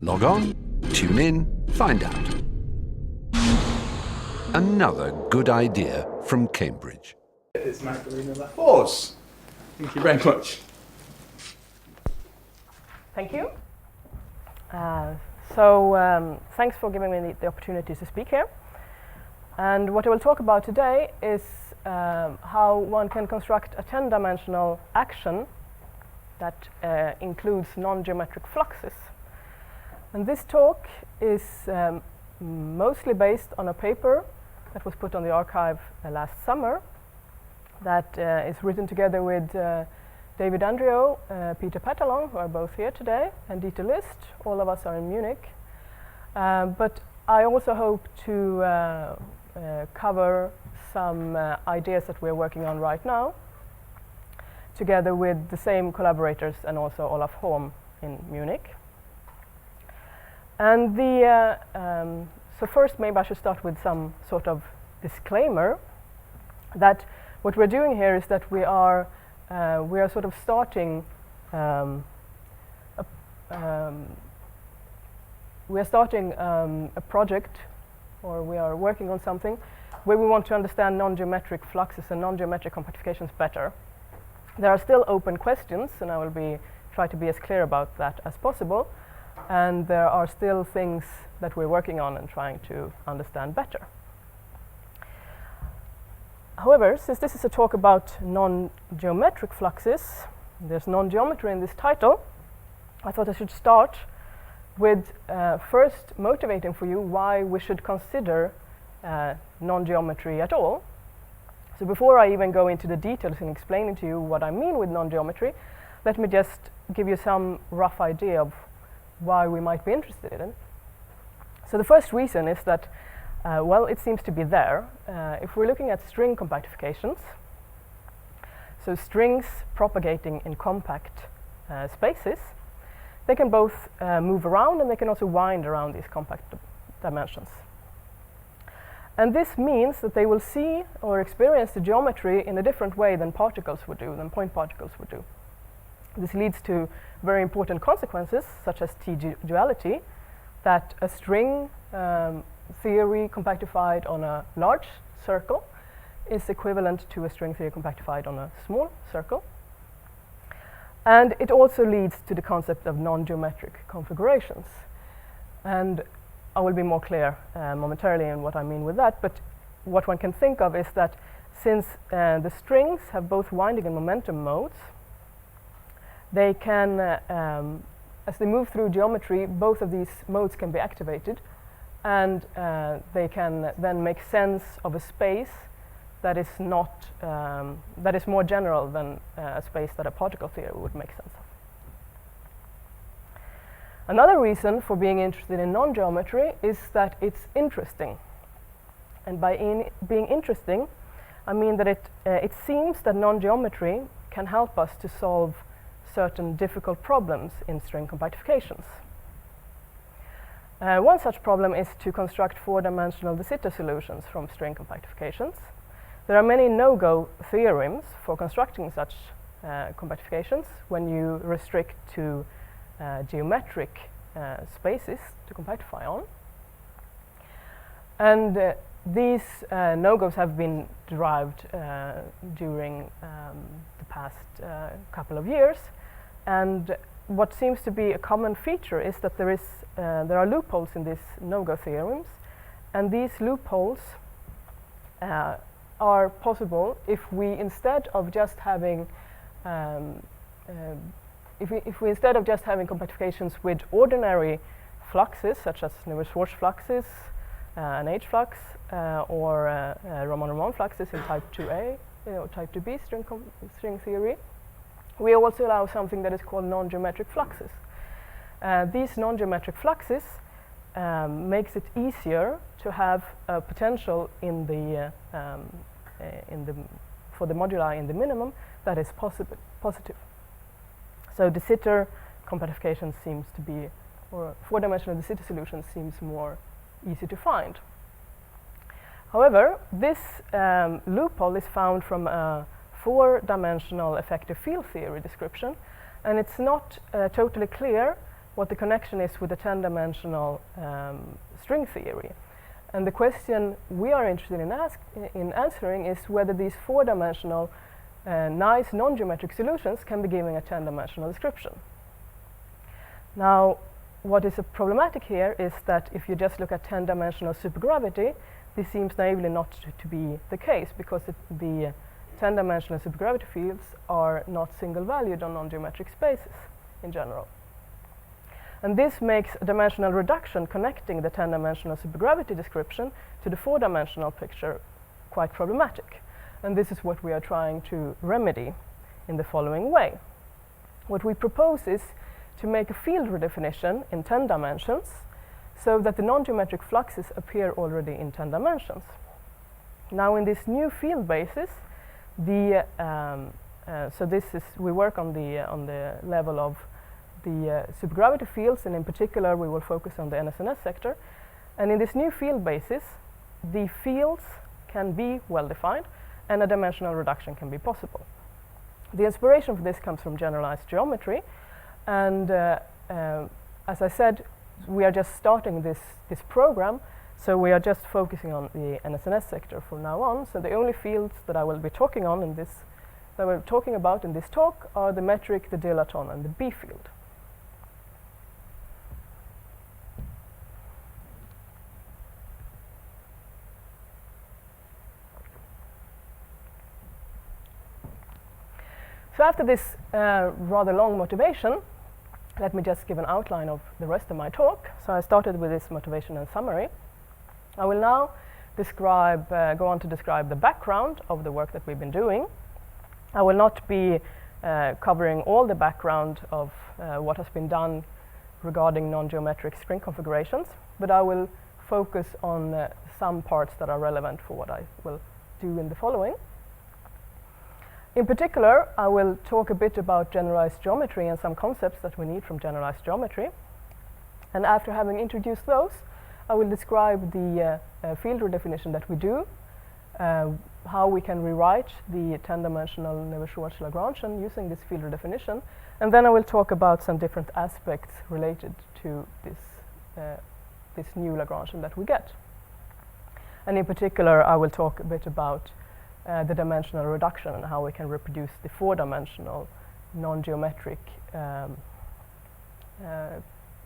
Log on, tune in, find out. Another good idea from Cambridge. It's Magdalena Larfors. Thank you very much. Thank you. Thanks for giving me the opportunity to speak here. And what I will talk about today is how one can construct a 10-dimensional action that includes non-geometric fluxes. And this talk is mostly based on a paper that was put on the archive last summer that is written together with David Andrio, Peter Patalon, who are both here today, and Dieter List. All of us are in Munich. But I also hope to cover some ideas that we're working on right now, together with the same collaborators and also Olaf Holm in Munich. And so first maybe I should start with some sort of disclaimer that what we're doing here is that we are sort of starting a project, or we are working on something where we want to understand non-geometric fluxes and non-geometric compactifications better. There are still open questions, and I will try to be as clear about that as possible. And there are still things that we're working on and trying to understand better. However, since this is a talk about non-geometric fluxes, there's non-geometry in this title, I thought I should start with first motivating for you why we should consider non-geometry at all. So before I even go into the details and explaining to you what I mean with non-geometry, let me just give you some rough idea of why we might be interested in it. So the first reason is that, well, it seems to be there. If we're looking at string compactifications, so strings propagating in compact spaces, they can both move around and they can also wind around these compact dimensions. And this means that they will see or experience the geometry in a different way than particles would do, than point particles would do. This leads to very important consequences, such as T-duality, that a string theory compactified on a large circle is equivalent to a string theory compactified on a small circle. And it also leads to the concept of non-geometric configurations. And I will be more clear momentarily in what I mean with that, but what one can think of is that since the strings have both winding and momentum modes, they can, as they move through geometry, both of these modes can be activated, and they can then make sense of a space that is not, that is more general than a space that a particle theory would make sense of. Another reason for being interested in non-geometry is that it's interesting. And by being interesting, I mean that it seems that non-geometry can help us to solve certain difficult problems in string compactifications. One such problem is to construct four-dimensional de Sitter solutions from string compactifications. There are many no-go theorems for constructing such compactifications when you restrict to geometric spaces to compactify on. And these no-goes have been derived during the past couple of years. And what seems to be a common feature is that there are loopholes in these no-go theorems, and these loopholes are possible if we instead of just having if we instead of just having compactifications with ordinary fluxes, such as Navier-Schwarz fluxes, an H-flux, or Roman-Roman fluxes in type 2a, type 2b string theory, we also allow something that is called non-geometric fluxes. These non-geometric fluxes makes it easier to have a potential in the for the moduli in the minimum that is positive. So de Sitter compactification seems to be, or four-dimensional de Sitter solution seems more easy to find. However, this loophole is found from a four-dimensional effective field theory description, and it's not totally clear what the connection is with the 10-dimensional string theory. And the question we are interested in answering is whether these 4-dimensional nice non-geometric solutions can be given a 10-dimensional description. Now, what is problematic here is that if you just look at 10-dimensional supergravity, this seems naively not to be the case, because the 10-dimensional supergravity fields are not single-valued on non-geometric spaces in general. And this makes a dimensional reduction connecting the 10-dimensional supergravity description to the 4-dimensional picture quite problematic. And this is what we are trying to remedy in the following way. What we propose is to make a field redefinition in 10 dimensions so that the non-geometric fluxes appear already in 10 dimensions. Now, in this new field basis, we work on the level of the supergravity fields, and in particular we will focus on the NSNS sector. And in this new field basis, the fields can be well defined and a dimensional reduction can be possible. The inspiration for this comes from generalized geometry, and as I said, we are just starting this program, so we are just focusing on the NSNS sector from now on. So the only fields that I will be talking about in this talk are the metric, the dilaton, and the B field. So after this rather long motivation, let me just give an outline of the rest of my talk. So I started with this motivation and summary. I will now go on to describe the background of the work that we've been doing. I will not be covering all the background of what has been done regarding non-geometric string configurations, but I will focus on some parts that are relevant for what I will do in the following. In particular, I will talk a bit about generalized geometry and some concepts that we need from generalized geometry. And after having introduced those, I will describe the field redefinition that we do, how we can rewrite the 10-dimensional Neveu-Schwarz-Lagrangian using this field redefinition, and then I will talk about some different aspects related to this new Lagrangian that we get. And in particular, I will talk a bit about the dimensional reduction and how we can reproduce the 4-dimensional non-geometric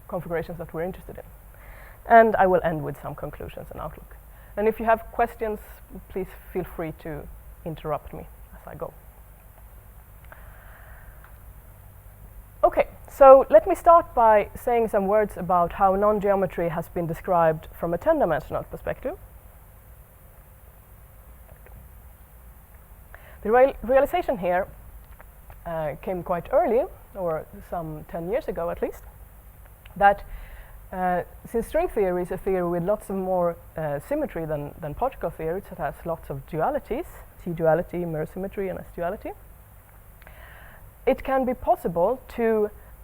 configurations that we're interested in. And I will end with some conclusions and outlook. And if you have questions, please feel free to interrupt me as I go. Okay, so let me start by saying some words about how non-geometry has been described from a 10-dimensional perspective. The realization here came quite early, or some 10 years ago at least, that since string theory is a theory with lots of more symmetry than particle theory, it has lots of dualities, T-duality, mirror symmetry, and S-duality, it can be possible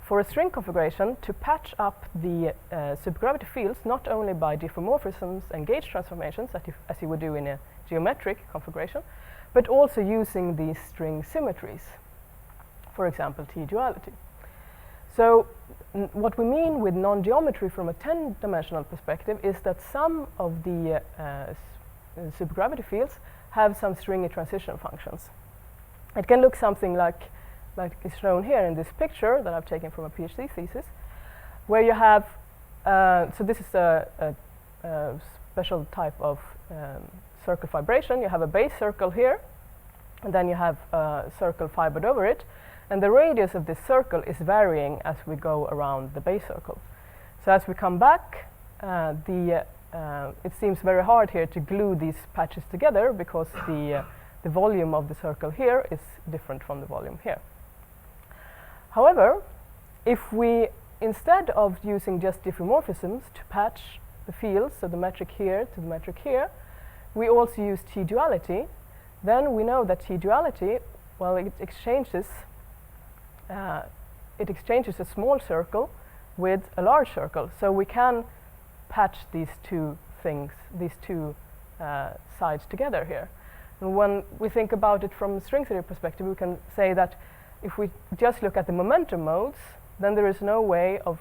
for a string configuration to patch up the supergravity fields not only by diffeomorphisms and gauge transformations, as you would do in a geometric configuration, but also using these string symmetries, for example, T-duality. So what we mean with non-geometry from a 10-dimensional perspective is that some of the supergravity fields have some stringy transition functions. It can look something like is shown here in this picture that I've taken from a PhD thesis, where you have, so this is a special type of circle fibration. You have a base circle here, and then you have a circle fibered over it, and the radius of this circle is varying as we go around the base circle. So as we come back, it seems very hard here to glue these patches together because the volume of the circle here is different from the volume here. However, if we, instead of using just diffeomorphisms to patch the fields, so the metric here to the metric here, we also use T-duality, then we know that T-duality, well, it exchanges a small circle with a large circle. So we can patch these two things, these two sides together here. And when we think about it from a string theory perspective, we can say that if we just look at the momentum modes, then there is no way of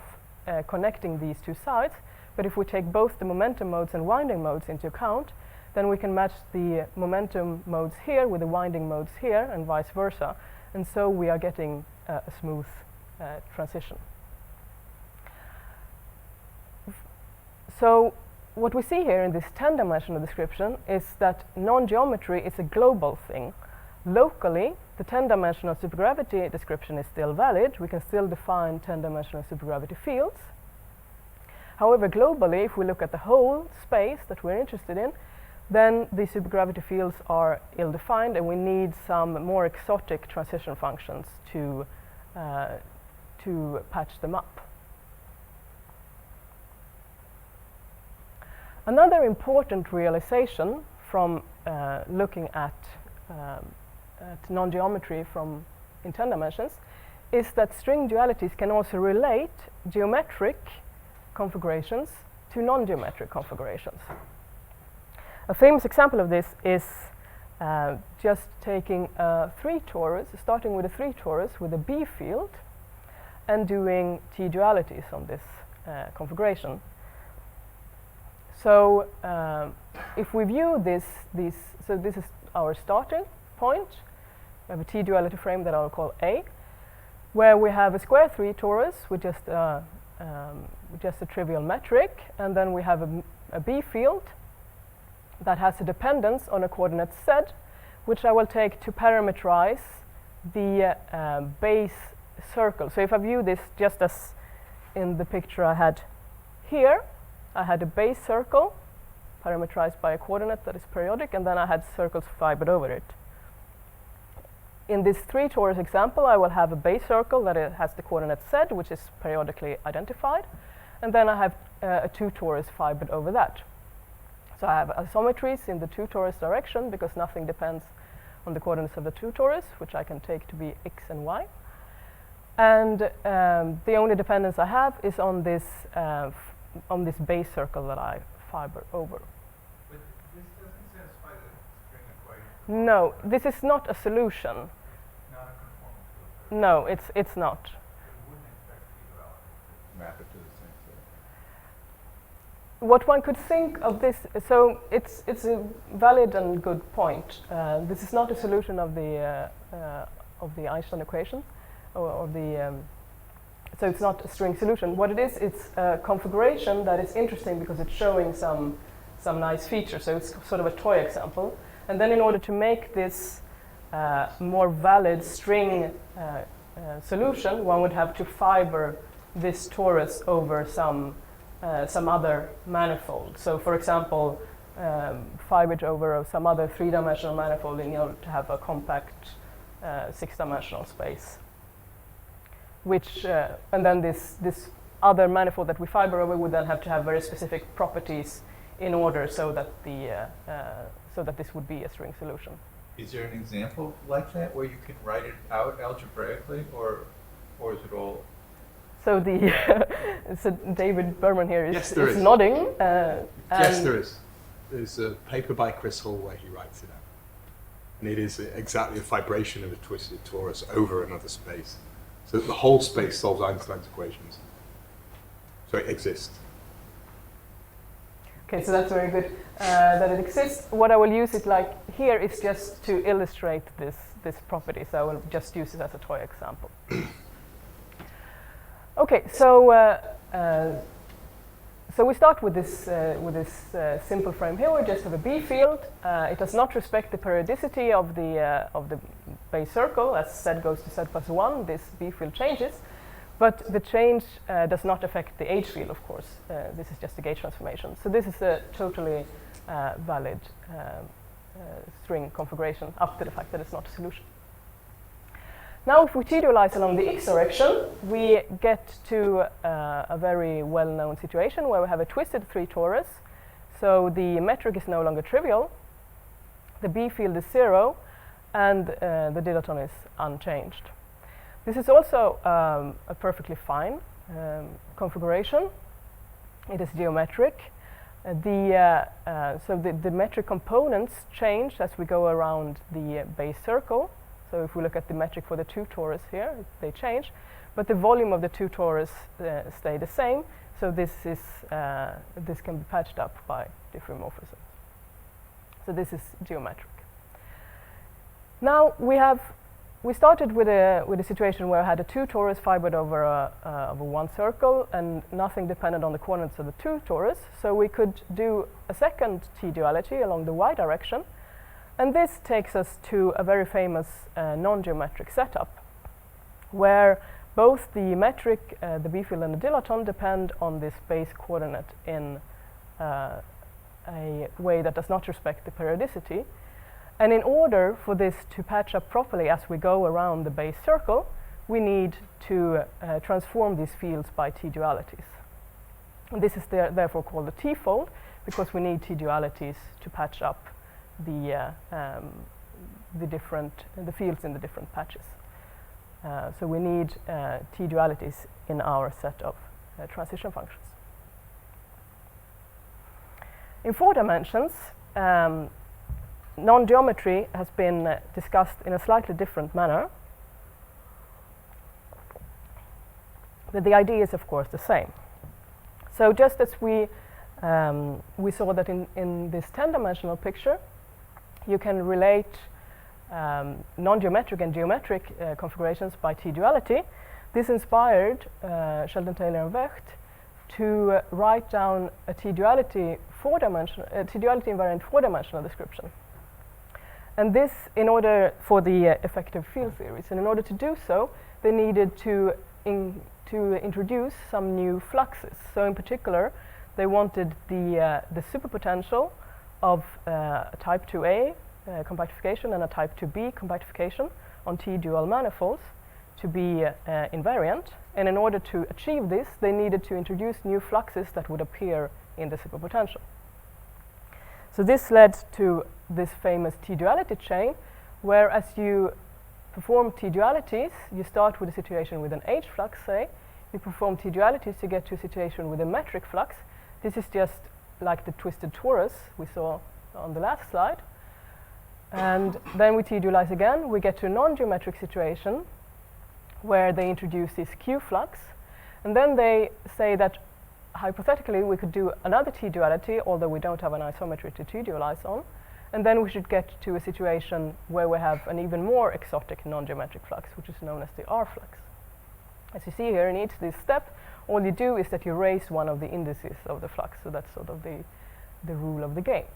connecting these two sides, but if we take both the momentum modes and winding modes into account, then we can match the momentum modes here with the winding modes here and vice versa, and so we are getting a smooth transition. So what we see here in this 10-dimensional description is that non-geometry is a global thing. Locally, the 10-dimensional supergravity description is still valid. We can still define 10-dimensional supergravity fields. However, globally, if we look at the whole space that we're interested in, then the supergravity fields are ill-defined, and we need some more exotic transition functions to patch them up. Another important realization from looking at non-geometry in 10 dimensions is that string dualities can also relate geometric configurations to non-geometric configurations. A famous example of this is just taking a 3 torus, starting with a 3 torus with a B field and doing T dualities on this configuration. So if we view so this is our starting point. We have a T duality frame that I'll call A, where we have a square 3 torus with just a trivial metric, and then we have a B field that has a dependence on a coordinate Z, which I will take to parameterize the base circle. So if I view this just as in the picture I had here, I had a base circle parameterized by a coordinate that is periodic, and then I had circles fibered over it. In this 3 torus example, I will have a base circle that has the coordinate Z, which is periodically identified, and then I have a 2 torus fibered over that. So I have isometries in the 2 torus direction because nothing depends on the coordinates of the 2 torus, which I can take to be x and y. And the only dependence I have is on this base circle that I fiber over. But this doesn't satisfy the string equation. No, this is not a solution. Not a conformal filter. No, it's not. It wouldn't expect T duality. Map it to the same set. What one could think of this, so it's a valid and good point. This is not a solution of the Einstein equation, or the so it's not a string solution. What it is, it's a configuration that is interesting because it's showing some nice features. So it's sort of a toy example. And then in order to make this more valid string solution, one would have to fiber this torus over some other manifold. So for example, fiber it over some other 3-dimensional manifold in order to have a compact 6-dimensional space. Which and then this other manifold that we fiber over would then have to have very specific properties in order so that this would be a string solution. Is there an example like that where you can write it out algebraically, or is it all? So so David Berman here Yes, is nodding. Yes, there is. There's a paper by Chris Hall where he writes it out, and it is exactly a fibration of a twisted torus over another space. So that the whole space solves Einstein's equations. So it exists. Okay, so that's very good that it exists. What I will use it like here is just to illustrate this property. So I will just use it as a toy example. Okay, so we start with this simple frame here. We just have a B field. It does not respect the periodicity of the base circle. As Z goes to Z plus 1, this B field changes, but the change does not affect the H field, of course. This is just a gauge transformation. So this is a totally valid string configuration up to the fact that it's not a solution. Now, if we T-dualize along the x direction, we get to a very well-known situation where we have a twisted 3 torus. So the metric is no longer trivial. The B field is 0, and the dilaton is unchanged. This is also a perfectly fine configuration. It is geometric. So the metric components change as we go around the base circle. So if we look at the metric for the 2 torus here, they change. but the volume of the two torus stay the same. So this can be patched up by diffeomorphisms. So this is geometric. Now we started with a situation where I had a two torus fibered over one circle and nothing depended on the coordinates of the two torus. So we could do a second T-duality along the y direction, and this takes us to a very famous non-geometric setup, where both the metric, the B field and the dilaton depend on this base coordinate in a way that does not respect the periodicity. And in order for this to patch up properly as we go around the base circle, we need to transform these fields by T-dualities. And this is therefore called the T-fold, because we need T-dualities to patch up the fields in the different patches. So we need T-dualities in our set of transition functions. In 4 dimensions, non-geometry has been discussed in a slightly different manner, but the idea is of course the same. So just as we saw that in this 10-dimensional picture, you can relate non-geometric and geometric configurations by T-duality. This inspired Sheldon Taylor and Vecht to write down a T-duality invariant 4-dimensional description. And this in order for the effective field theories. And in order to do so, they needed to introduce some new fluxes. So in particular, they wanted the superpotential of a type 2a compactification and a type 2b compactification on T-dual manifolds to be invariant. And in order to achieve this, they needed to introduce new fluxes that would appear in the superpotential. So this led to this famous T-duality chain, where as you perform T-dualities, you start with a situation with an H flux, say. You perform T-dualities to get to a situation with a metric flux. This is just like the twisted torus we saw on the last slide. And then we T-dualize again. We get to a non-geometric situation where they introduce this Q flux. And then they say that hypothetically we could do another T-duality, although we don't have an isometry to T-dualize on. And then we should get to a situation where we have an even more exotic non-geometric flux, which is known as the R flux. As you see here, in each this step, all you do is that you raise one of the indices of the flux. So that's sort of the rule of the game.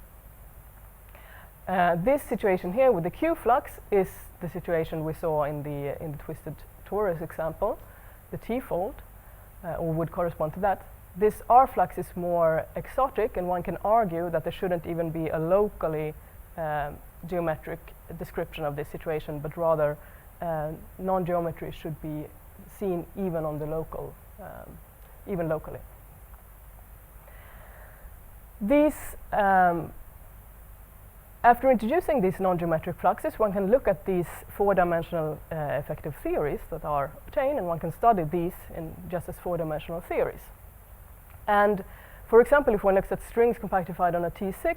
This situation here with the Q flux is the situation we saw in the twisted torus example, the T-fold, or would correspond to that. This R flux is more exotic, and one can argue that there shouldn't even be a locally geometric description of this situation, but rather non-geometry should be seen even on the local, even locally. These, after introducing these non-geometric fluxes, one can look at these 4-dimensional effective theories that are obtained, and one can study these in just as 4-dimensional theories. And for example, if one looks at strings compactified on a T6,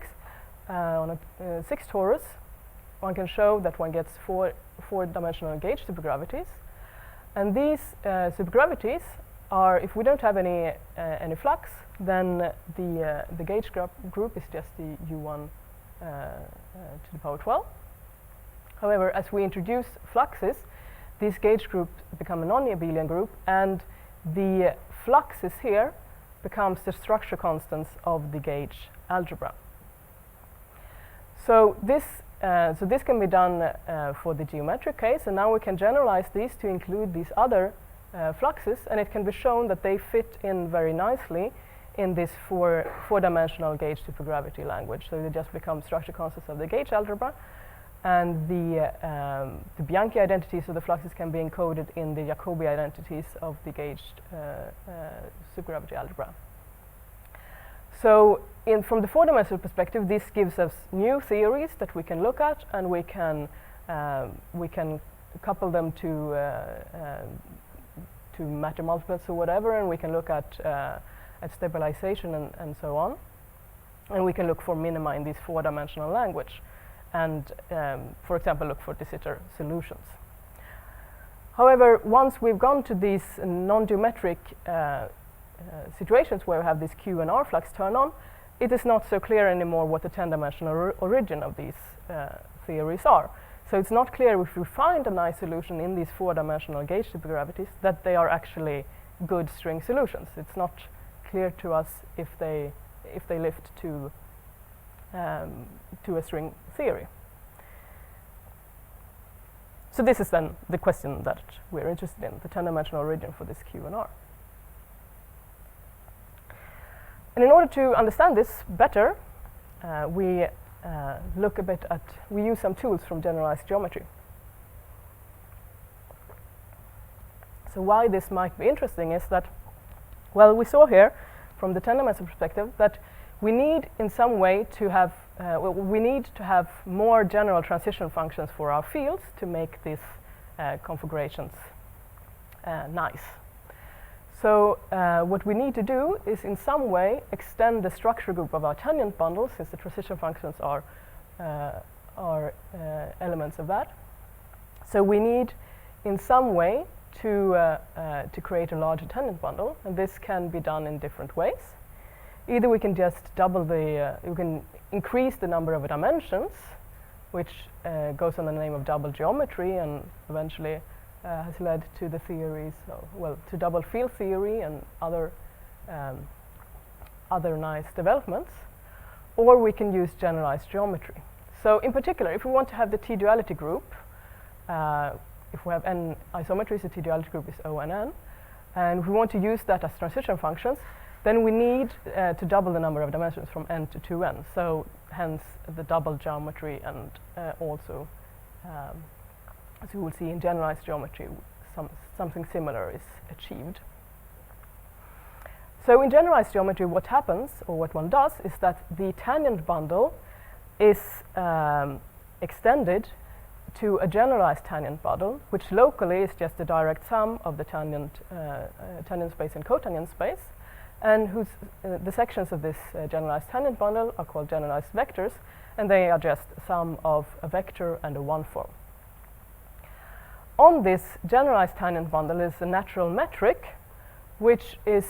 on a 6 torus, one can show that one gets four-dimensional gauge supergravities. And these supergravities are, if we don't have any flux, then the gauge group is just the U1 to the power 12. However, as we introduce fluxes, these gauge groups become a non-abelian group, and the fluxes here becomes the structure constants of the gauge algebra. So this can be done for the geometric case, and now we can generalize these to include these other fluxes, and it can be shown that they fit in very nicely in this four-dimensional gauge supergravity language. So they just become structure constants of the gauge algebra, and the Bianchi identities of the fluxes can be encoded in the Jacobi identities of the gauged supergravity algebra. So from the 4-dimensional perspective, this gives us new theories that we can look at, and we can couple them to matter multiplets or whatever, and we can look at stabilization and so on. And we can look for minima in this 4-dimensional language, and for example look for de Sitter solutions. However, once we've gone to these non-geometric situations where we have this Q and R flux turn on, it is not so clear anymore what the 10-dimensional origin of these theories are. So it's not clear if we find a nice solution in these 4-dimensional gauge supergravities that they are actually good string solutions. It's not clear to us if they lift to a string theory. So this is then the question that we're interested in, the 10-dimensional origin for this Q and R. And in order to understand this better, we look a bit at, we use some tools from generalized geometry. So why this might be interesting is that, well, we saw here from the 10-dimensional perspective that we need in some way to have, we need to have more general transition functions for our fields to make these configurations nice. So what we need to do is in some way extend the structure group of our tangent bundle, since the transition functions are elements of that. So we need in some way to create a larger tangent bundle, and this can be done in different ways. Either we can just double the, we can increase the number of dimensions, which goes under the name of double geometry, and eventually has led to the theories, well, to double field theory and other nice developments. Or we can use generalized geometry. So in particular, if we want to have the T-duality group, if we have n isometries, the T-duality group is O and n, and if we want to use that as transition functions, then we need to double the number of dimensions from n to 2n. So hence the double geometry, and also, as we will see in generalized geometry, something similar is achieved. So in generalized geometry, what happens, or what one does, is that the tangent bundle is extended to a generalized tangent bundle, which locally is just the direct sum of the tangent space and cotangent space, and whose the sections of this generalized tangent bundle are called generalized vectors, and they are just a sum of a vector and a one-form. On this generalized tangent bundle is a natural metric, which is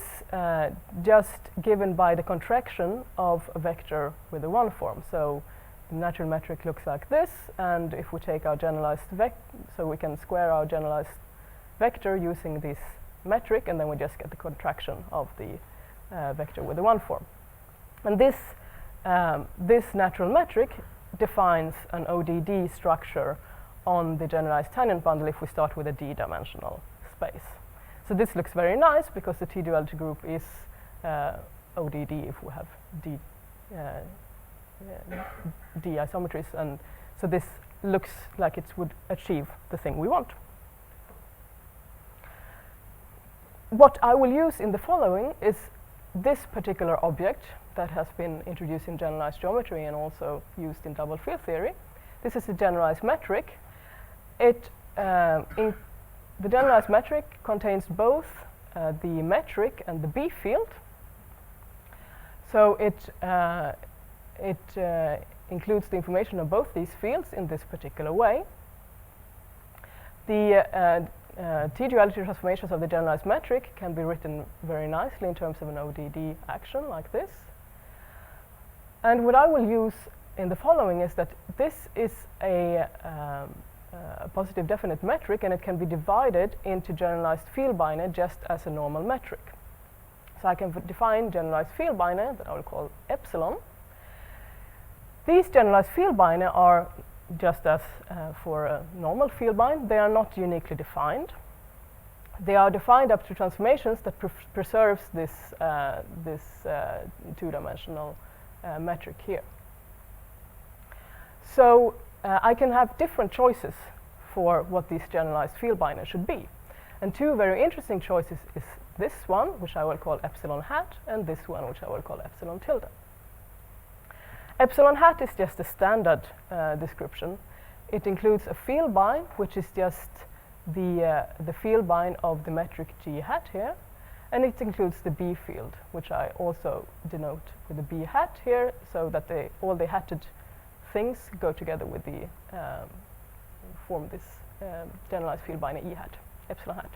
just given by the contraction of a vector with a one-form. So the natural metric looks like this, and if we take our generalized so we can square our generalized vector using this metric, and then we just get the contraction of the vector with the one-form. And this natural metric defines an ODD structure on the generalized tangent bundle if we start with a d-dimensional space. So this looks very nice because the T-duality group is ODD if we have d isometries, and so this looks like it would achieve the thing we want. What I will use in the following is this particular object that has been introduced in generalized geometry and also used in double field theory. This is a generalized metric. The generalized metric contains both the metric and the B field. So it includes the information of both these fields in this particular way. The T-duality transformations of the generalized metric can be written very nicely in terms of an ODD action like this. And what I will use in the following is that this is a positive definite metric, and it can be divided into generalized field binae just as a normal metric. So I can define generalized field binae that I will call epsilon. These generalized field binae are just as for a normal field bine. They are not uniquely defined. They are defined up to transformations that preserves this two-dimensional metric here. So I can have different choices for what these generalized field binae should be. And two very interesting choices is this one, which I will call epsilon hat, and this one, which I will call epsilon tilde. Epsilon hat is just a standard description. It includes a field bine, which is just the field bine of the metric G hat here, and it includes the B field, which I also denote with the B hat here, so that all the hatted things go together with the form this generalized field binae E hat. epsilon hat.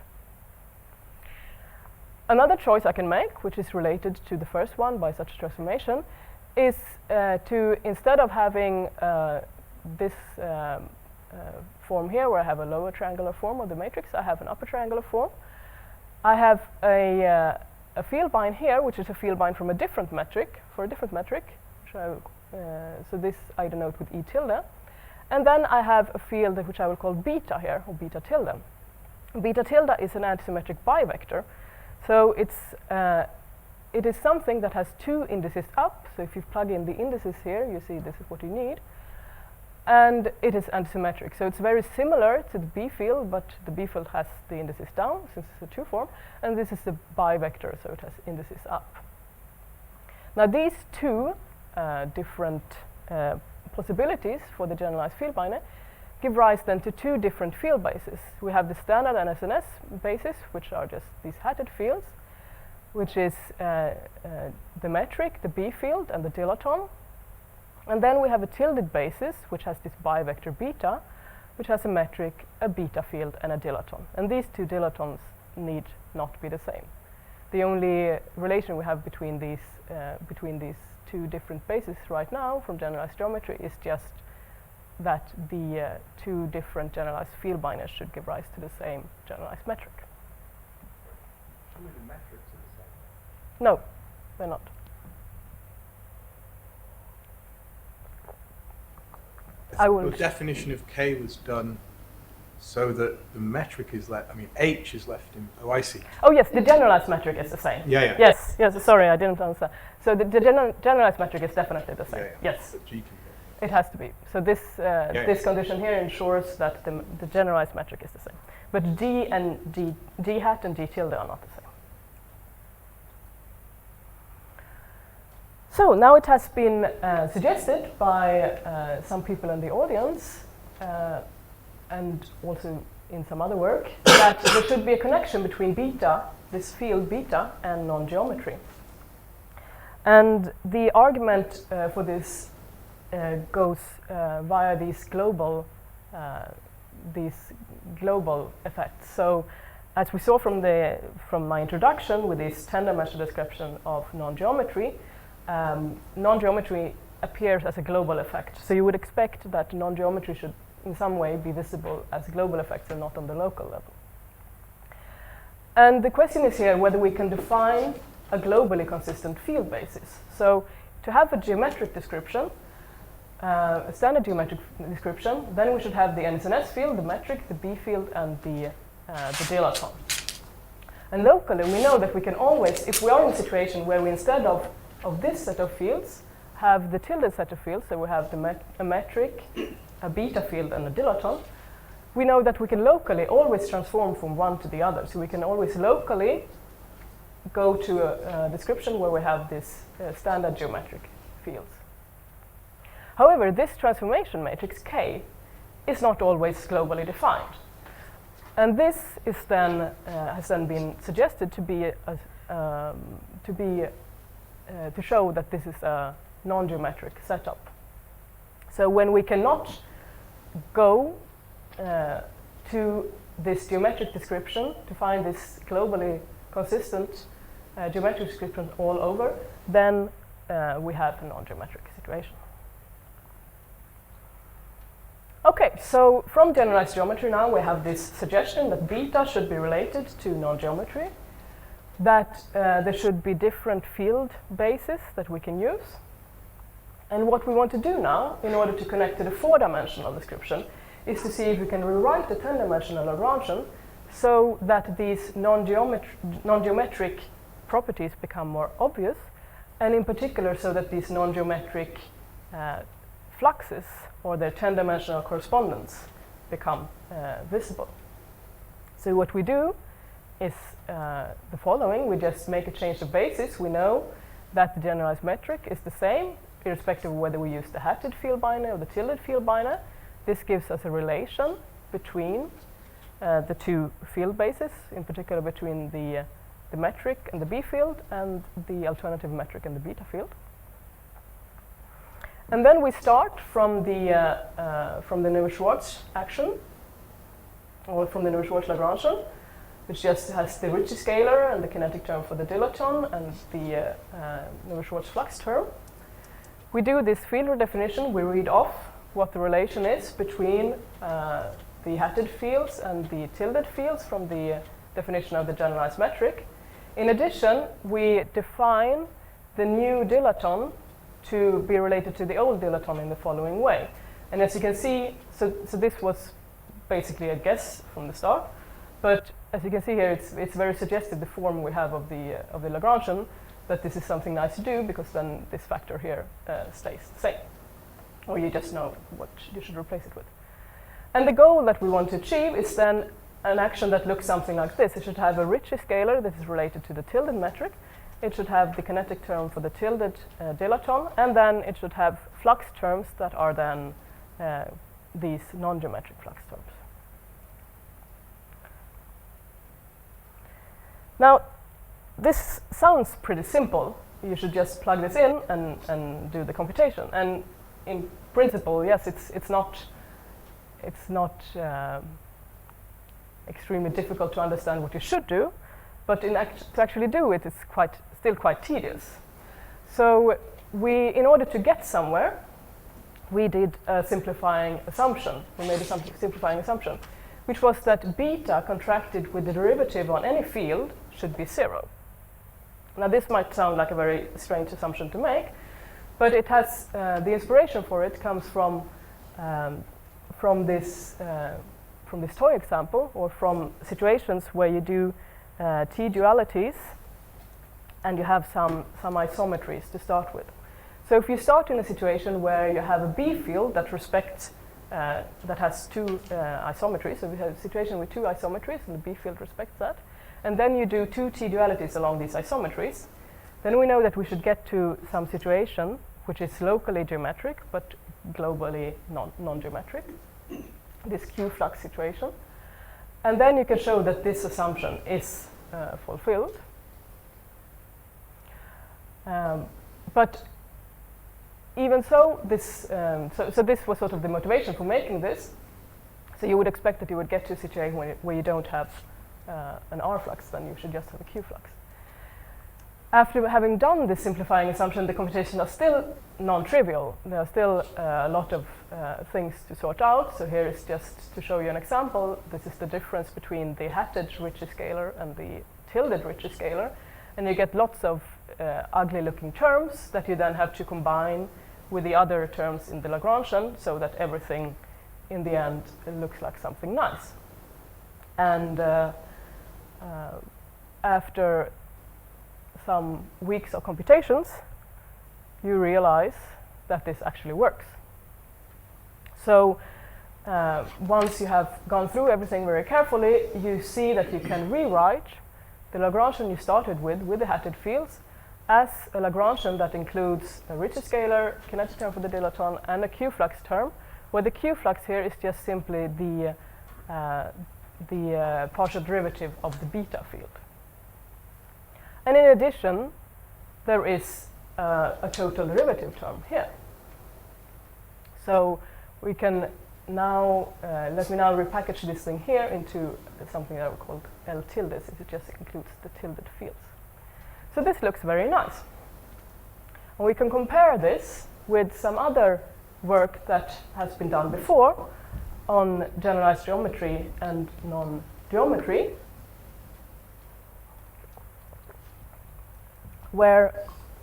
Another choice I can make, which is related to the first one by such a transformation, is to, instead of having this form here where I have a lower triangular form of the matrix, I have an upper triangular form. I have a field bind here, which is a field bind from a different metric, for a different metric. So this I denote with E tilde. And then I have a field which I will call beta here, or beta tilde. Beta tilde is an antisymmetric bivector. So it is something that has two indices up. So if you plug in the indices here, you see this is what you need. And it is antisymmetric. So it's very similar to the B field, but the B field has the indices down, since it's a two form. And this is the bivector, so it has indices up. Now these two different possibilities for the generalized field binder give rise then to two different field bases. We have the standard and SNS basis, which are just these hatted fields, which is the metric, the B field, and the dilaton. And then we have a tilde basis, which has this bivector beta, which has a metric, a beta field, and a dilaton. And these two dilatons need not be the same. The only relation we have between these two different bases right now from generalized geometry is just that the two different generalized field binders should give rise to the same generalized metric. How many metrics are the same? No, they're not. The definition of K was done so that the metric is left, H is left in, oh, I see. Oh yes, the generalized metric is the same. Yeah. Yes, sorry, I didn't understand. So the generalized metric is definitely the same. Yeah. Yes. But G can go. It has to be. So this this condition here ensures that the generalized metric is the same. But D and D hat and D tilde are not the same. So now it has been suggested by some people in the audience and also in some other work that there should be a connection between beta, this field beta, and non-geometry. And the argument for this goes via these global effects. So, as we saw from my introduction with this 10-dimensional description of non-geometry, non-geometry appears as a global effect. So you would expect that non-geometry should in some way be visible as global effects and not on the local level. And the question is here whether we can define a globally consistent field basis. So to have a geometric description, a standard geometric description, then we should have the NSNS field, the metric, the B field, and the dilaton. And locally, we know that we can always, if we are in a situation where we instead of this set of fields have the tilde set of fields, so we have a metric, a beta field, and a dilaton, we know that we can locally always transform from one to the other. So we can always locally go to a description where we have this standard geometric fields. However, this transformation matrix K is not always globally defined. And this is then, has then been suggested to show that this is a non-geometric setup. So when we cannot go to this geometric description to find this globally consistent geometric description all over, then we have a non-geometric situation. Okay, so from generalized geometry now we have this suggestion that beta should be related to non-geometry, that there should be different field bases that we can use. And what we want to do now, in order to connect to the 4-dimensional description, is to see if we can rewrite the 10-dimensional Lagrangian so that these non-geometric properties become more obvious, and in particular so that these non-geometric fluxes or their 10-dimensional correspondence become visible. So what we do is the following. We just make a change of basis. We know that the generalized metric is the same, irrespective of whether we use the hatted field binder or the tilde field binder. This gives us a relation between the two field bases, in particular between the metric and the B field and the alternative metric and the beta field. And then we start from the Neumann-Schwarz action, or from the Neumann-Schwarz Lagrangian, which just has the Ricci scalar and the kinetic term for the dilaton and the Neveu-Schwarz flux term. We do this field redefinition. We read off what the relation is between the hatted fields and the tilted fields from the definition of the generalized metric. In addition, we define the new dilaton to be related to the old dilaton in the following way. And as you can see, so this was basically a guess from the start, but as you can see here, it's very suggestive, the form we have of the Lagrangian, that this is something nice to do, because then this factor here stays the same, or you just know what you should replace it with. And the goal that we want to achieve is then an action that looks something like this. It should have a Ricci scalar that is related to the tilted metric. It should have the kinetic term for the tilted dilaton, and then it should have flux terms that are then these non-geometric flux terms. Now, this sounds pretty simple. You should just plug this in and do the computation. And in principle, yes, it's not extremely difficult to understand what you should do, but to actually do it, it's still quite tedious. So in order to get somewhere, we did a simplifying assumption. We made a simplifying assumption, which was that beta contracted with the derivative on any field should be 0. Now this might sound like a very strange assumption to make, but it has the inspiration for it comes from this toy example, or from situations where you do T-dualities and you have some isometries to start with. So if you start in a situation where you have a B field that has two isometries, so we have a situation with two isometries and the B field respects that, and then you do two T-dualities along these isometries, then we know that we should get to some situation which is locally geometric but globally non-geometric, this Q-flux situation. And then you can show that this assumption is fulfilled. But even so, this was sort of the motivation for making this. So you would expect that you would get to a situation where you don't have an R flux, then you should just have a Q flux. After having done this simplifying assumption, the computation is still non-trivial. There are still a lot of things to sort out. So here is just to show you an example. This is the difference between the hatted Ricci scalar and the tilted Ricci scalar. And you get lots of ugly-looking terms that you then have to combine with the other terms in the Lagrangian so that everything in the end looks like something nice. And after some weeks of computations, you realize that this actually works. So once you have gone through everything very carefully, you see that you can rewrite the Lagrangian you started with the hatted fields as a Lagrangian that includes a Ricci scalar, kinetic term for the dilaton, and a Q-flux term, where the Q-flux here is just simply the partial derivative of the beta field. And in addition, there is a total derivative term here. So we can now, let me now repackage this thing here into something that we call L tilde, since it just includes the tilted fields. So this looks very nice. And we can compare this with some other work that has been done before on generalized geometry and non-geometry, where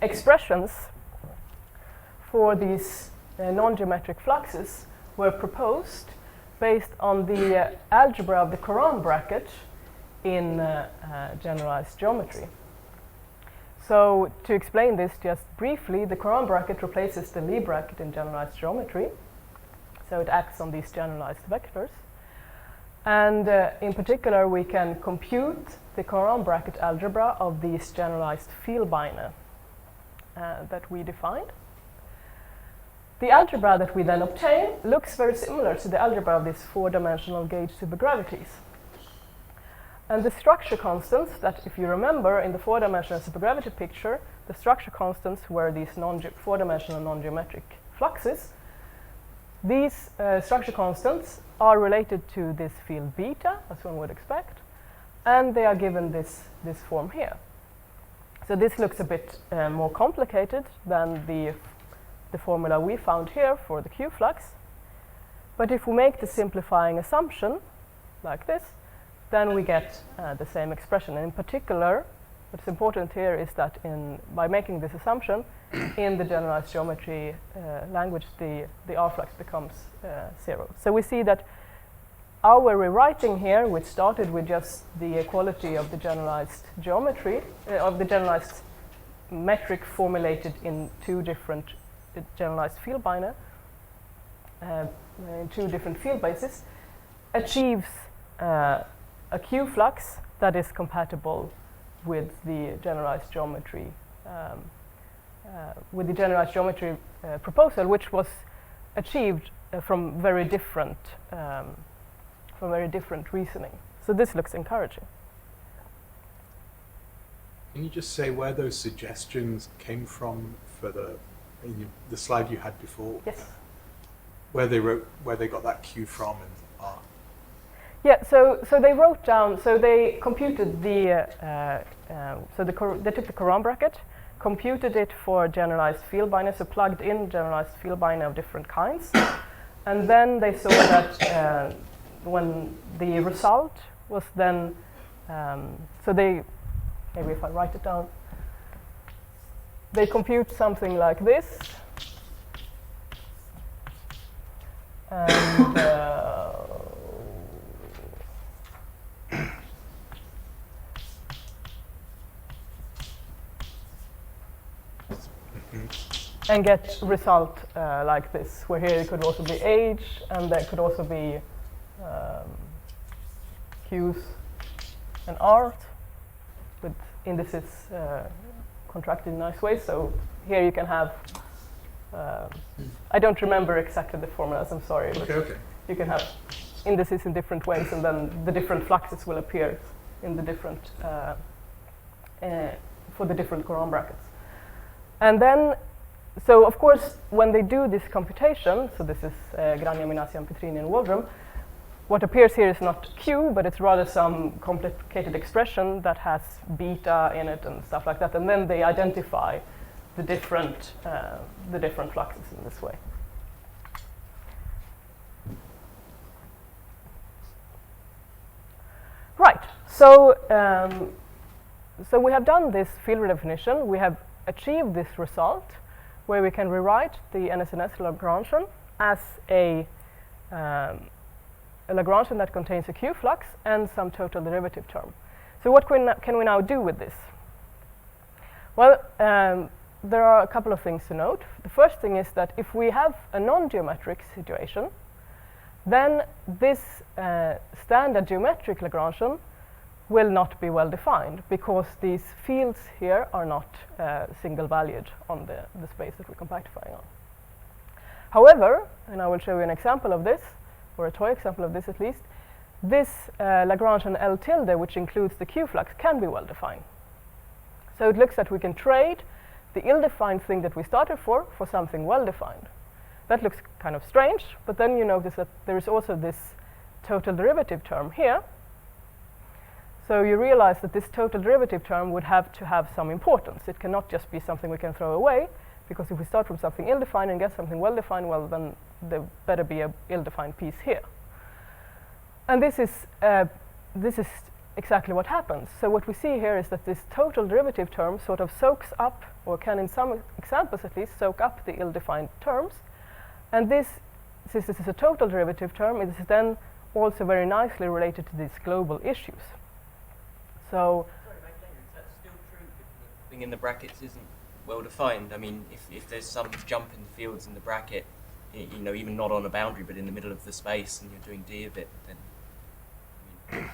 expressions for these non-geometric fluxes were proposed based on the algebra of the Courant bracket in generalized geometry. So to explain this just briefly, the Courant bracket replaces the Lie bracket in generalized geometry. So it acts on these generalized vectors. And in particular, we can compute the Courant bracket algebra of these generalized Vielbeine that we defined. The algebra that we then obtain looks very similar to the algebra of these four-dimensional gauge supergravities. And the structure constants that, if you remember, in the four-dimensional supergravity picture, the structure constants were these four-dimensional non-geometric fluxes. These structure constants are related to this field beta, as one would expect, and they are given this form here. So this looks a bit more complicated than the formula we found here for the Q flux. But if we make the simplifying assumption like this, then we get the same expression. And in particular, what's important here is that by making this assumption, in the generalized geometry language, the R flux becomes 0. So we see that our rewriting here, which started with just the equality of the generalized geometry, of the generalized metric formulated in two different generalized field binaries, in two different field bases, achieves a Q flux that is compatible with the generalized geometry proposal, which was achieved from very different reasoning. So this looks encouraging. Can you just say where those suggestions came from for the slide you had before? Yes. Where they got that Q from and R? Yeah, so they wrote down, so they computed they took the Courant bracket, computed it for generalized field binary, so plugged in generalized field binary of different kinds, and then they saw that when the result was then, so they, maybe if I write it down, they compute something like this, and and get result like this, where here it could also be age, and there could also be Q's and R's with indices contracted in nice ways. So here you can have, I don't remember exactly the formulas, I'm sorry, but you can have indices in different ways, and then the different fluxes will appear in the different, for the different Courant brackets. And then, so of course, when they do this computation, so this is Grania, Minasian, Petrini, and Waldron, what appears here is not Q, but it's rather some complicated expression that has beta in it and stuff like that, and then they identify the different fluxes in this way. Right, so we have done this field redefinition. We have achieved this result where we can rewrite the NSNS Lagrangian as a Lagrangian that contains a Q flux and some total derivative term. So what can we now do with this? Well, there are a couple of things to note. The first thing is that if we have a non-geometric situation, then this standard geometric Lagrangian will not be well defined, because these fields here are not single valued on the space that we're compactifying on. However, and I will show you an example of this, or a toy example of this at least, this Lagrangian L tilde, which includes the Q flux, can be well defined. So it looks that we can trade the ill-defined thing that we started for something well defined. That looks kind of strange, but then you notice that there is also this total derivative term here. So you realize that this total derivative term would have to have some importance. It cannot just be something we can throw away, because if we start from something ill-defined and get something well-defined, well, then there better be a ill-defined piece here. And this is exactly what happens. So what we see here is that this total derivative term sort of soaks up, or can in some examples at least, soak up the ill-defined terms. And this, since this is a total derivative term, it is then also very nicely related to these global issues. So, sorry, Magdalena, is that still true if the thing in the brackets isn't well defined? I mean, if there's some jump in the fields in the bracket, you know, even not on a boundary, but in the middle of the space, and you're doing d of it, then.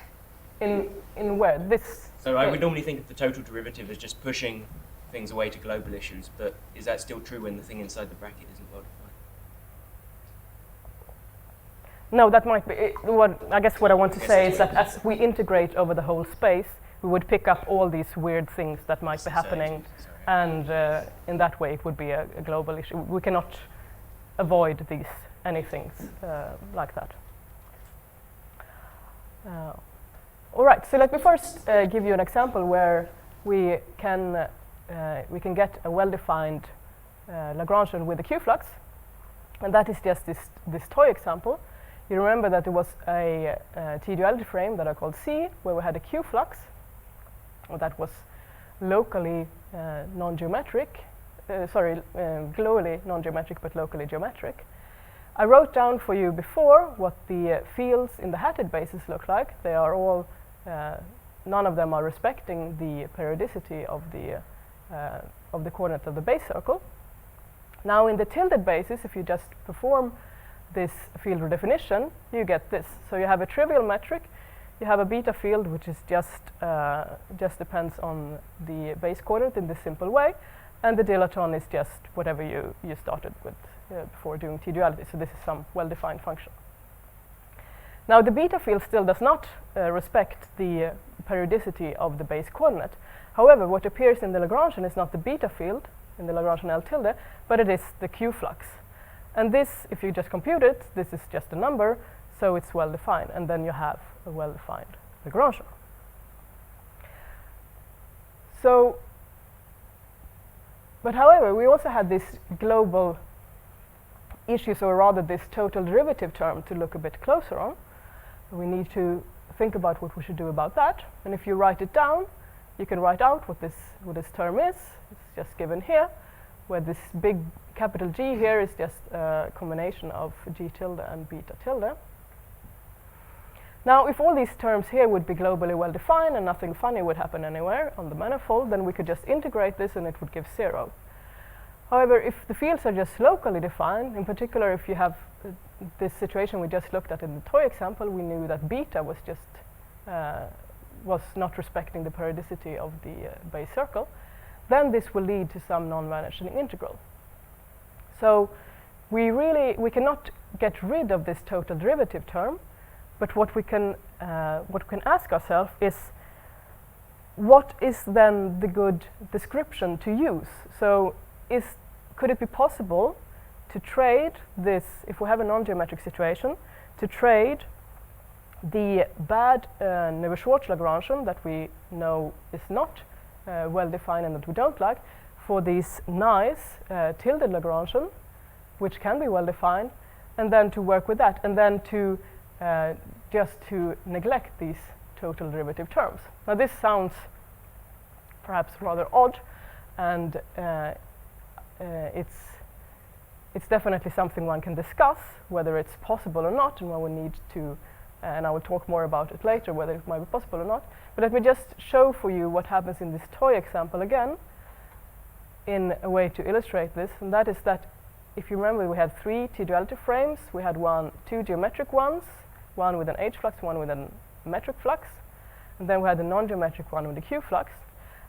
I mean, in where this? So I would normally think of the total derivative as just pushing things away to global issues, but is that still true when the thing inside the bracket isn't well defined? No, that might be. I guess what I want to say is that as we integrate over the whole space, we would pick up all these weird things that might be happening, and in that way it would be a global issue. We cannot avoid anythings like that. All right, so let me first give you an example where we can get a well-defined Lagrangian with a Q-flux, and that is just this toy example. You remember that there was a T-duality frame that I called C, where we had a Q-flux, or that was locally non-geometric, globally non-geometric but locally geometric. I wrote down for you before what the fields in the hatted bases look like. They are all, none of them are respecting the periodicity of the coordinate of the base circle. Now in the tilted basis, if you just perform this field redefinition, you get this. So you have a trivial metric, you have a beta field which is just depends on the base coordinate in this simple way, and the dilaton is just whatever you started with before doing T-duality. So this is some well-defined function. Now the beta field still does not respect the periodicity of the base coordinate. However, what appears in the Lagrangian is not the beta field in the Lagrangian L tilde, but it is the Q-flux. And this, if you just compute it, this is just a number, so it's well-defined, and then you have a well-defined Lagrangian. So, but however, we also had this global issues, or rather this total derivative term, to look a bit closer on. We need to think about what we should do about that. And if you write it down, you can write out what this term is. It's just given here, where this big capital G here is just a combination of G tilde and beta tilde. Now, if all these terms here would be globally well defined and nothing funny would happen anywhere on the manifold, then we could just integrate this and it would give 0. However, if the fields are just locally defined, in particular if you have this situation we just looked at in the toy example, we knew that beta was just was not respecting the periodicity of the base circle, then this will lead to some non-vanishing integral. So we cannot get rid of this total derivative term, but what we can ask ourselves is, what is then the good description to use? So could it be possible to trade this, if we have a non-geometric situation, to trade the bad Neveu-Schwarz Lagrangian that we know is not well-defined and that we don't like, for these nice tilted Lagrangian, which can be well-defined, and then to work with that, and then to just to neglect these total derivative terms. Now this sounds perhaps rather odd, and it's definitely something one can discuss, whether it's possible or not, and one will need to, and I will talk more about it later, whether it might be possible or not. But let me just show for you what happens in this toy example again, in a way to illustrate this, and that is that if you remember, we had 3 T-duality frames. We had 2 geometric ones, one with an H-flux, one with a metric flux, and then we had a non-geometric one with a Q-flux.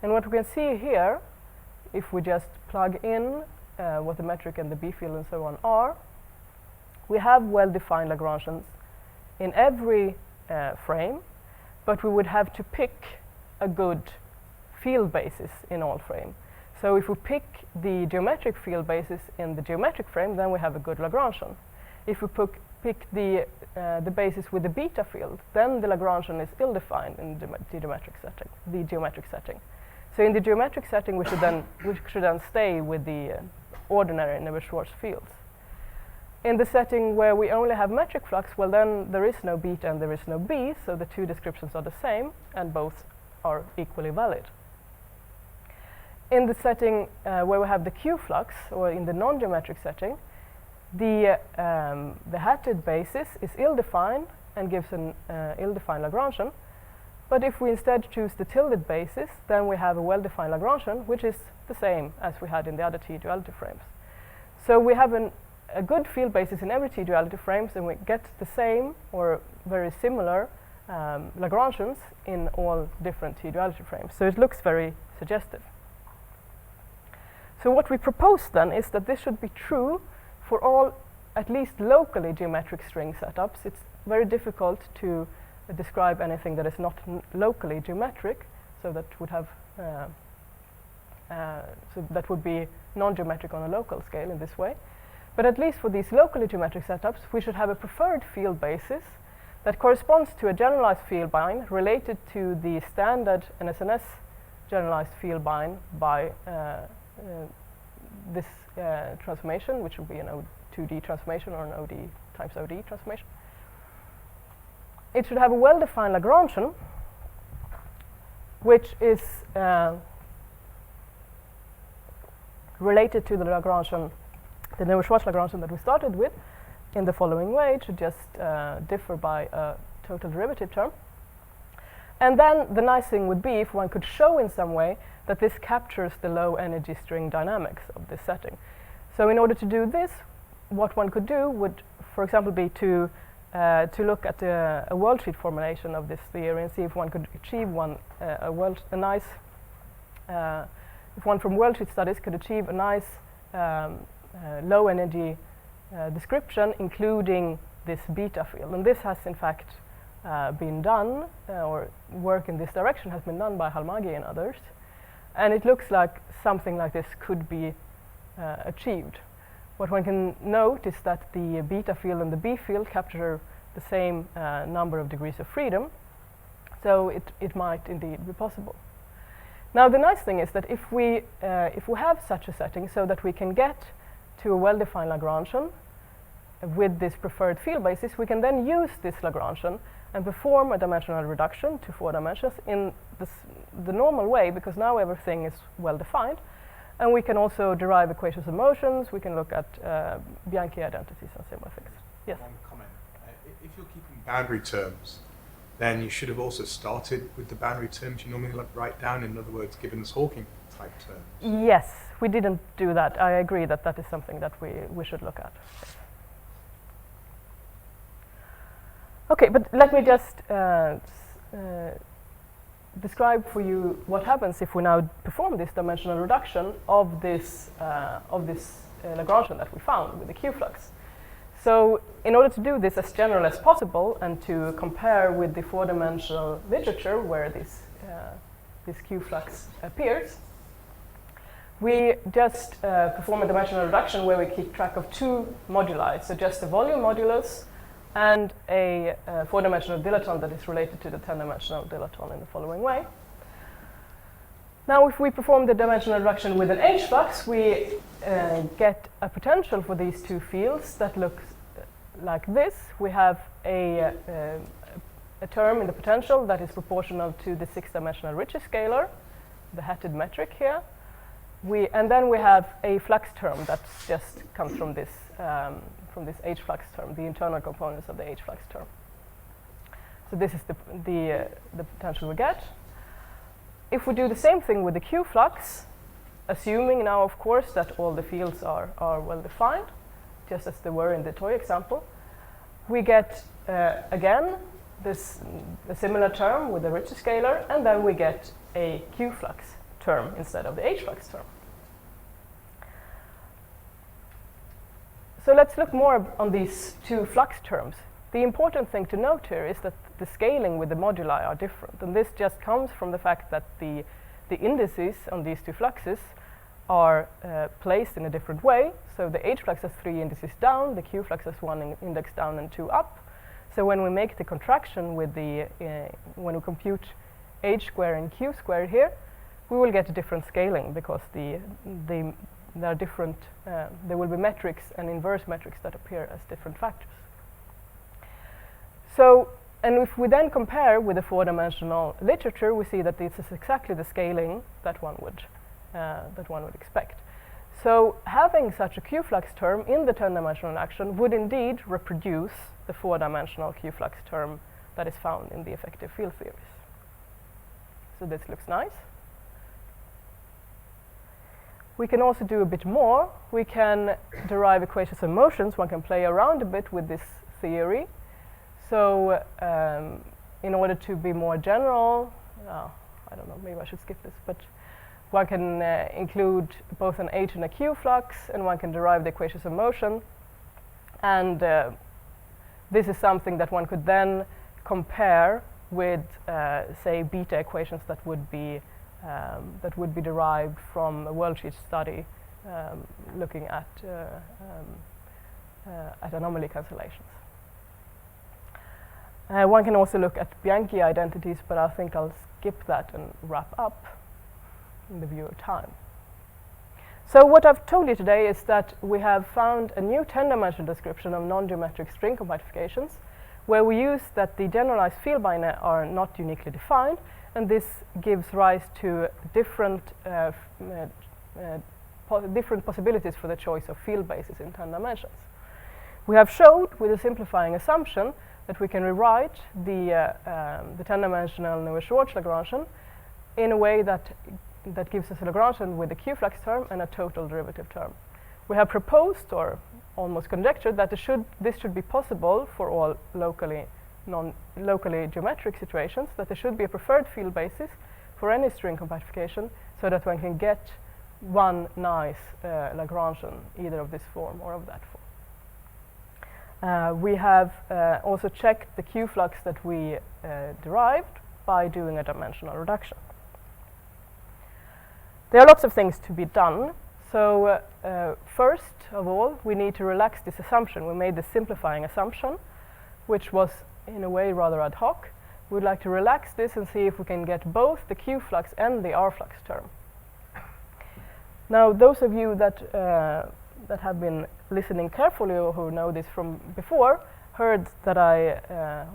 And what we can see here, if we just plug in what the metric and the B field and so on are, we have well-defined Lagrangians in every frame, but we would have to pick a good field basis in all frames. So if we pick the geometric field basis in the geometric frame, then we have a good Lagrangian. If we pick the basis with the beta field, then the Lagrangian is ill-defined in the geometric setting. So in the geometric setting, we should then stay with the ordinary Neveu-Schwarz fields. In the setting where we only have metric flux, well then there is no beta and there is no B, so the 2 descriptions are the same and both are equally valid. In the setting where we have the Q-flux, or in the non-geometric setting, the hatted basis is ill-defined and gives an ill-defined Lagrangian. But if we instead choose the tilted basis, then we have a well-defined Lagrangian, which is the same as we had in the other T-duality frames. So we have a good field basis in every T-duality frames, and we get the same or very similar Lagrangians in all different T-duality frames. So it looks very suggestive. So what we propose then is that this should be true for all, at least locally geometric string setups. It's very difficult to describe anything that is not locally geometric, so that would have so that would be non-geometric on a local scale in this way. But at least for these locally geometric setups, we should have a preferred field basis that corresponds to a generalized field bind related to the standard NSNS generalized field bind by this transformation, which will be an O2D transformation or an OD times OD transformation. It should have a well-defined Lagrangian, which is related to the Lagrangian, the Neumann-Schwarz Lagrangian that we started with, in the following way. It should just differ by a total derivative term. And then the nice thing would be if one could show in some way that this captures the low energy string dynamics of this setting. So in order to do this, what one could do would, for example, be to look at a worldsheet formulation of this theory and see if one could achieve if one from worldsheet studies could achieve a nice low energy description, including this beta field. And this has in fact been done, or work in this direction has been done by Halmagi and others. And it looks like something like this could be achieved. What one can note is that the beta field and the B field capture the same number of degrees of freedom, so it might indeed be possible. Now the nice thing is that if we have such a setting so that we can get to a well-defined Lagrangian with this preferred field basis, we can then use this Lagrangian and perform a dimensional reduction to 4 dimensions in the normal way, because now everything is well defined. And we can also derive equations of motions. We can look at Bianchi identities and similar things. Yes? One comment. If you're keeping boundary terms, then you should have also started with the boundary terms you normally write down, in other words, Gibbons-Hawking type terms. Yes, we didn't do that. I agree that that is something that we should look at. Okay, but let me just describe for you what happens if we now perform this dimensional reduction of this Lagrangian that we found with the Q-flux. So in order to do this as general as possible and to compare with the 4-dimensional literature where this Q-flux appears, we just perform a dimensional reduction where we keep track of 2 moduli, so just the volume modulus and a 4-dimensional dilaton that is related to the 10-dimensional dilaton in the following way. Now if we perform the dimensional reduction with an H-flux, we get a potential for these 2 fields that looks like this. We have a term in the potential that is proportional to the 6-dimensional Ritchie scalar, the hatted metric here. And then we have a flux term that just comes from this H-flux term, the internal components of the H-flux term. So this is the potential we get. If we do the same thing with the Q-flux, assuming now, of course, that all the fields are well defined, just as they were in the toy example, we get, again, a similar term with the Ritchie scalar, and then we get a Q-flux term instead of the H-flux term. So let's look more on these 2 flux terms. The important thing to note here is that the scaling with the moduli are different, and this just comes from the fact that the indices on these 2 fluxes are placed in a different way. So the H-flux has 3 indices down, the Q-flux has 1 index down and 2 up. So when we make the contraction with when we compute H squared and Q squared here, we will get a different scaling because there are different, there will be metrics and inverse metrics that appear as different factors. So, and if we then compare with the 4-dimensional literature, we see that this is exactly the scaling that one would expect. So having such a Q-flux term in the 10-dimensional action would indeed reproduce the 4-dimensional Q-flux term that is found in the effective field theories. So this looks nice. We can also do a bit more. We can derive equations of motions. One can play around a bit with this theory. So in order to be more general, I don't know, maybe I should skip this, but one can include both an H and a Q flux, and one can derive the equations of motion. And this is something that one could then compare with, say, beta equations that would be derived from a worldsheet study looking at anomaly cancellations. One can also look at Bianchi identities, but I think I'll skip that and wrap up in the view of time. So what I've told you today is that we have found a new 10-dimensional description of non-geometric string compactifications, where we use that the generalized field binae are not uniquely defined, and this gives rise to different different possibilities for the choice of field bases in 10 dimensions. We have showed, with a simplifying assumption, that we can rewrite the 10-dimensional Neuer-Schwarz Lagrangian in a way that gives us a Lagrangian with a Q-flux term and a total derivative term. We have proposed, or almost conjectured, that this should be possible for all locally geometric situations, that there should be a preferred field basis for any string compactification, so that one can get one nice Lagrangian, either of this form or of that form. We have also checked the Q-flux that we derived by doing a dimensional reduction. There are lots of things to be done. So first of all, we need to relax this assumption. We made this simplifying assumption, which was in a way rather ad hoc. We'd like to relax this and see if we can get both the Q-flux and the R-flux term. Now, those of you that have been listening carefully or who know this from before heard that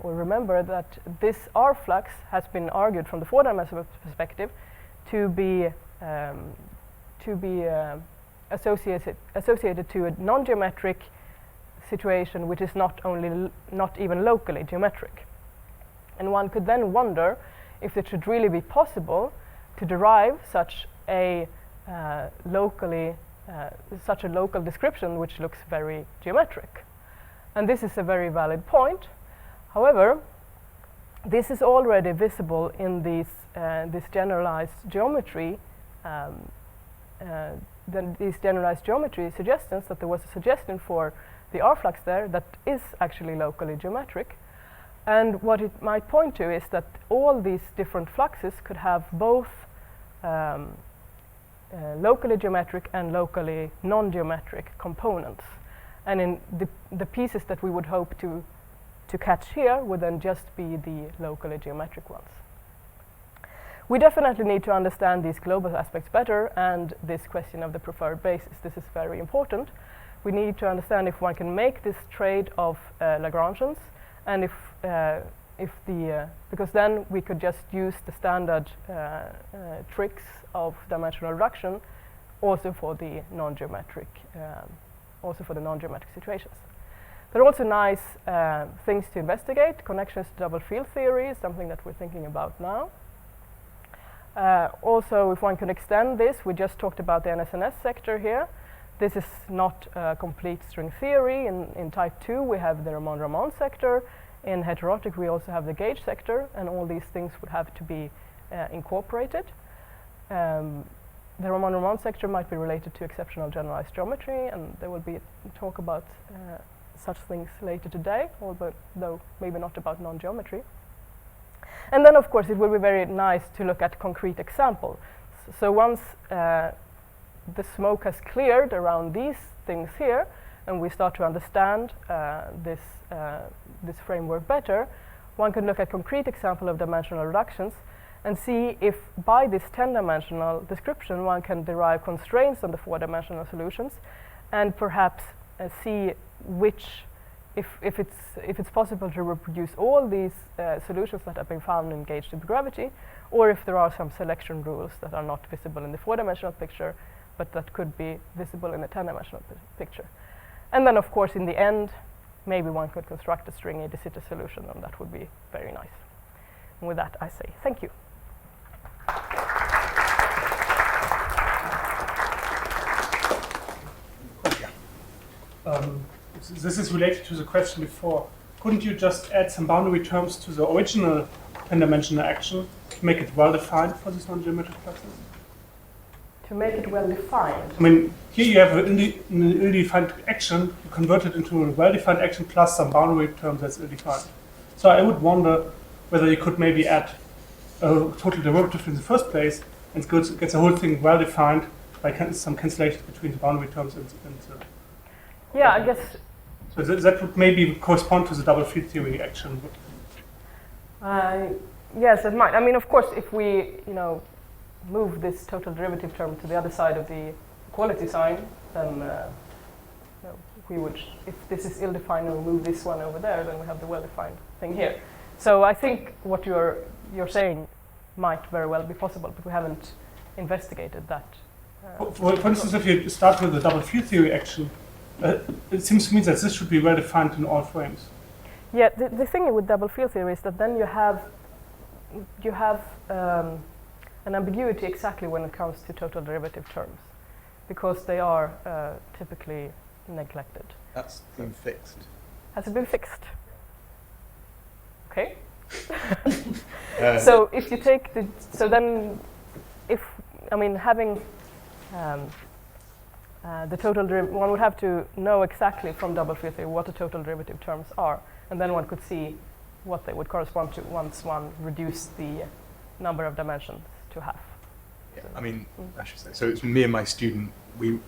or remember that this R-flux has been argued from the four-dimensional perspective to be associated to a non-geometric situation which is not even locally geometric. And one could then wonder if it should really be possible to derive such a local description which looks very geometric. And this is a very valid point. However, this is already visible in this generalized geometry. These generalized geometry suggestions, that there was a suggestion for the R-flux there that is actually locally geometric. And what it might point to is that all these different fluxes could have both locally geometric and locally non-geometric components. And in the pieces that we would hope to catch here would then just be the locally geometric ones. We definitely need to understand these global aspects better, and this question of the preferred basis. This is very important. We need to understand if one can make this trade of Lagrangians, and because then we could just use the standard tricks of dimensional reduction also for the non-geometric situations. There are also nice things to investigate. Connections to double field theory is something that we're thinking about now. Also, if one can extend this, we just talked about the NSNS sector here. This is not a complete string theory. In type 2, we have the Ramon-Ramon sector. In heterotic, we also have the gauge sector, and all these things would have to be incorporated. The Ramon-Ramon sector might be related to exceptional generalized geometry, and there will be talk about such things later today, though maybe not about non-geometry. And then, of course, it will be very nice to look at concrete examples. So once the smoke has cleared around these things here, and we start to understand this framework better, one can look at concrete example of dimensional reductions and see if by this 10-dimensional description one can derive constraints on the 4-dimensional solutions, and perhaps see if it's possible to reproduce all these solutions that have been found engaged in gravity, or if there are some selection rules that are not visible in the 4-dimensional picture, but that could be visible in the 10-dimensional picture. And then, of course, in the end, maybe one could construct a stringy de Sitter solution, and that would be very nice. And with that, I say thank you. This is related to the question before. Couldn't you just add some boundary terms to the original 10-dimensional action to make it well-defined for these non-geometric fluxes? To make it well-defined? I mean, here you have an ill-defined action, you convert it into a well-defined action plus some boundary term that's ill-defined. So I would wonder whether you could maybe add a total derivative in the first place and get the whole thing well-defined by some cancellation between the boundary terms and the... Yeah, I guess... So that would maybe correspond to the double field theory action. Yes, it might. I mean, of course, if we, move this total derivative term to the other side of the equality sign, then we would, if this is ill-defined and we move this one over there, then we have the well-defined thing here. So I think what you're saying might very well be possible, but we haven't investigated that. For instance, if you start with the double field theory action, it seems to me that this should be well defined in all frames. Yeah, the thing with double field theory is that then you have an ambiguity exactly when it comes to total derivative terms, because they are typically neglected. That's been fixed. Has it been fixed? Okay. So if you take having the total derivative, one would have to know exactly from double field theory what the total derivative terms are, and then one could see what they would correspond to once one reduced the number of dimensions to half. Yeah, I mean, I should say, so it's me and my student, we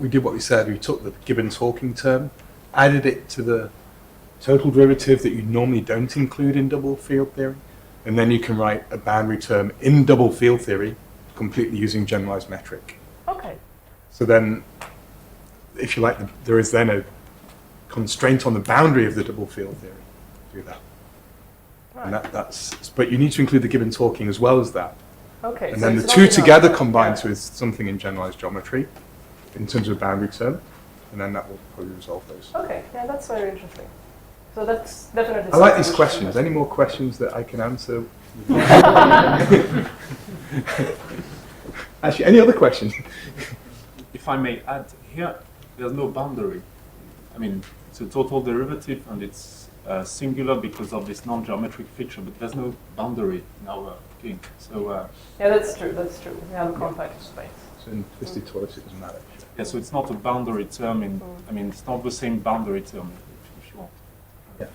did what we said, we took the Gibbons Hawking term, added it to the total derivative that you normally don't include in double field theory, and then you can write a boundary term in double field theory completely using generalized metric. Okay. So then, if you like, there is then a constraint on the boundary of the double field theory to do that. Right. And but you need to include the Gibbons Hawking as well as that. Okay. And so then it's the not two enough. together combines Yeah. with something in generalized geometry in terms of boundary term, and then that will probably resolve those. Okay. Yeah, that's very interesting. So that's definitely. I like something these we should questions. Any investigate. more questions that I can answer? Actually, any other questions? If I may add, here there's no boundary. I mean, it's a total derivative and it's singular because of this non-geometric feature, but there's no boundary in our king. So Yeah, that's true. That's true. We have a compact space. So in twisted torus, it doesn't matter. yeah, so it's not a boundary term. I mean, it's not the same boundary term, if you want. Yeah.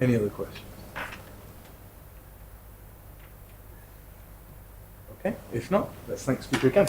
Any other questions? Okay, if not, let's thank speaker again.